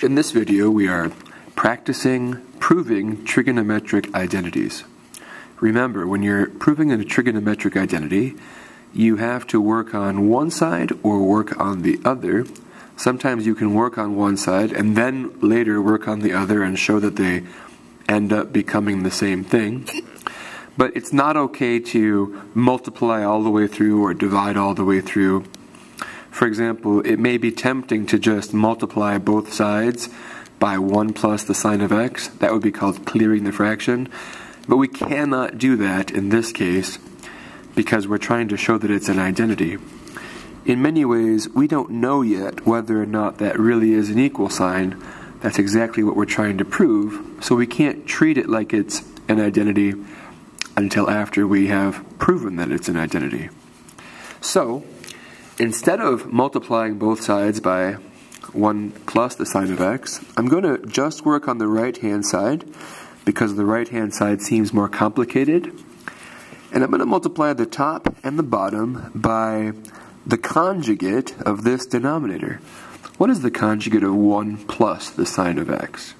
In this video, we are practicing proving trigonometric identities. Remember, when you're proving a trigonometric identity, you have to work on one side or work on the other. Sometimes you can work on one side and then later work on the other and show that they end up becoming the same thing. But it's not okay to multiply all the way through or divide all the way through. For example, it may be tempting to just multiply both sides by 1 plus the sine of x. That would be called clearing the fraction. But we cannot do that in this case because we're trying to show that it's an identity. In many ways, we don't know yet whether or not that really is an equal sign. That's exactly what we're trying to prove, so we can't treat it like it's an identity until after we have proven that it's an identity. So, instead of multiplying both sides by 1 plus the sine of x, I'm going to just work on the right-hand side because the right-hand side seems more complicated. And I'm going to multiply the top and the bottom by the conjugate of this denominator. What is the conjugate of 1 plus the sine of x?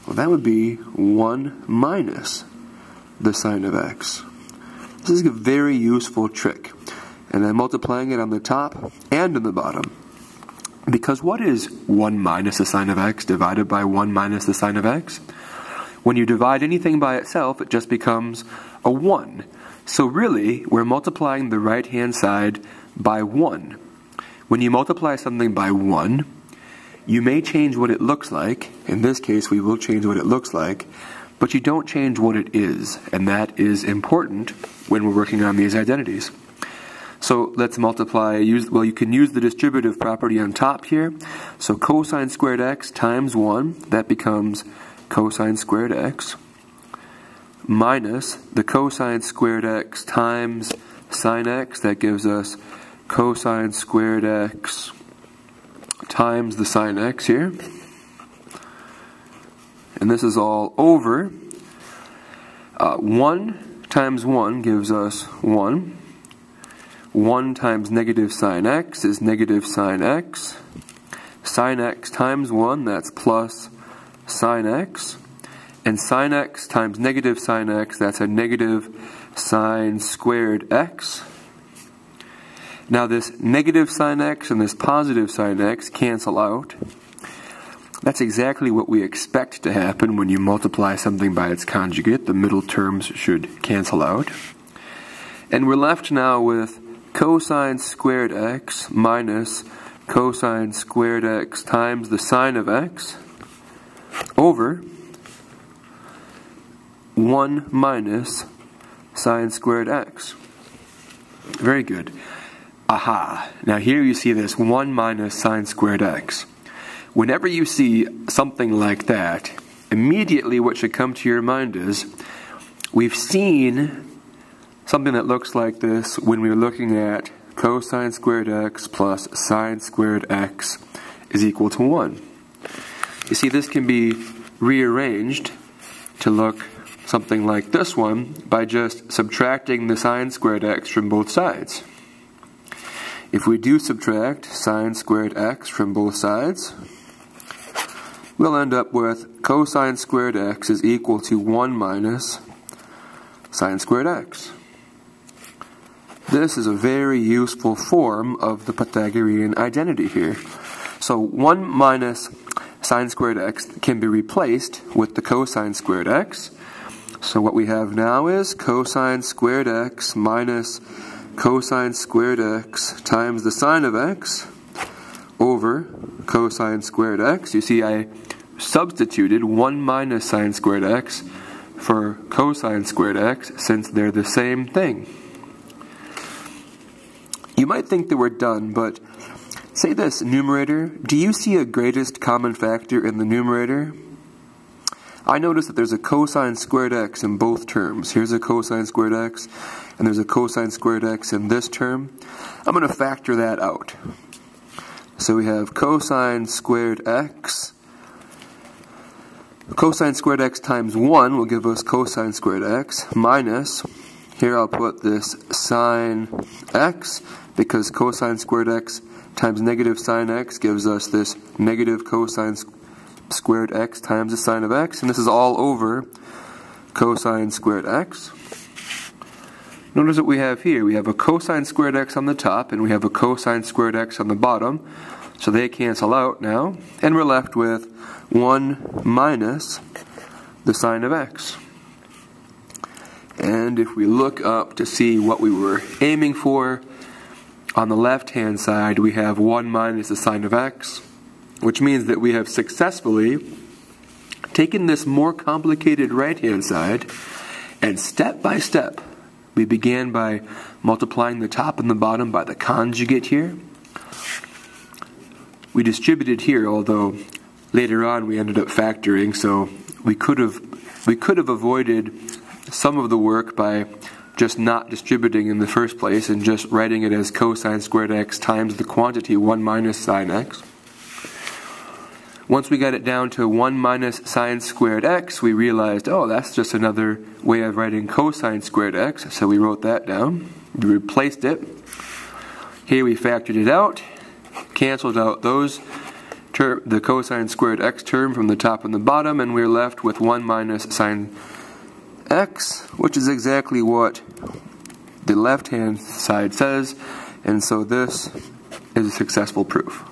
Well, that would be 1 minus the sine of x. This is a very useful trick. And I'm multiplying it on the top and on the bottom. Because what is 1 minus the sine of x divided by 1 minus the sine of x? When you divide anything by itself, it just becomes a 1. So really, we're multiplying the right-hand side by 1. When you multiply something by 1, you may change what it looks like. In this case, we will change what it looks like. But you don't change what it is. And that is important when we're working on these identities. So let's multiply, you can use the distributive property on top here. So cosine squared x times 1, that becomes cosine squared x, minus the cosine squared x times sine x, that gives us cosine squared x times the sine x here. And this is all over. 1 times 1 gives us 1. 1 times negative sine x is negative sine x. Sine x times 1, that's plus sine x. And sine x times negative sine x, that's a negative sine squared x. Now this negative sine x and this positive sine x cancel out. That's exactly what we expect to happen when you multiply something by its conjugate. The middle terms should cancel out. And we're left now with cosine squared x minus cosine squared x times the sine of x over 1 minus sine squared x. Very good. Aha. Now here you see this 1 minus sine squared x. Whenever you see something like that, immediately what should come to your mind is, we've seen something that looks like this when we were looking at cosine squared x plus sine squared x is equal to 1. You see, this can be rearranged to look something like this one by just subtracting the sine squared x from both sides. If we do subtract sine squared x from both sides, we'll end up with cosine squared x is equal to 1 minus sine squared x. This is a very useful form of the Pythagorean identity here. So 1 minus sine squared x can be replaced with the cosine squared x. So what we have now is cosine squared x minus cosine squared x times the sine of x over cosine squared x. You see, I substituted 1 minus sine squared x for cosine squared x since they're the same thing. You might think that we're done, but say this numerator, do you see a greatest common factor in the numerator? I notice that there's a cosine squared x in both terms. Here's a cosine squared x, and there's a cosine squared x in this term. I'm going to factor that out. So we have cosine squared x. Cosine squared x times 1 will give us cosine squared x minus, here I'll put this sine x, because cosine squared x times negative sine x gives us this negative cosine squared x times the sine of x, and this is all over cosine squared x. Notice what we have here. We have a cosine squared x on the top, and we have a cosine squared x on the bottom, so they cancel out now, and we're left with 1 minus the sine of x. And if we look up to see what we were aiming for, on the left-hand side we have 1 minus the sine of x, which means that we have successfully taken this more complicated right-hand side, and step by step we began by multiplying the top and the bottom by the conjugate here. We distributed here, although later on we ended up factoring, so we could have avoided some of the work by just not distributing in the first place and just writing it as cosine squared x times the quantity 1 minus sine x. Once we got it down to 1 minus sine squared x, we realized, oh, that's just another way of writing cosine squared x, so we wrote that down. We replaced it. Here we factored it out, canceled out the cosine squared x term from the top and the bottom, and we're left with 1 minus sine x, which is exactly what the left-hand side says, and so this is a successful proof.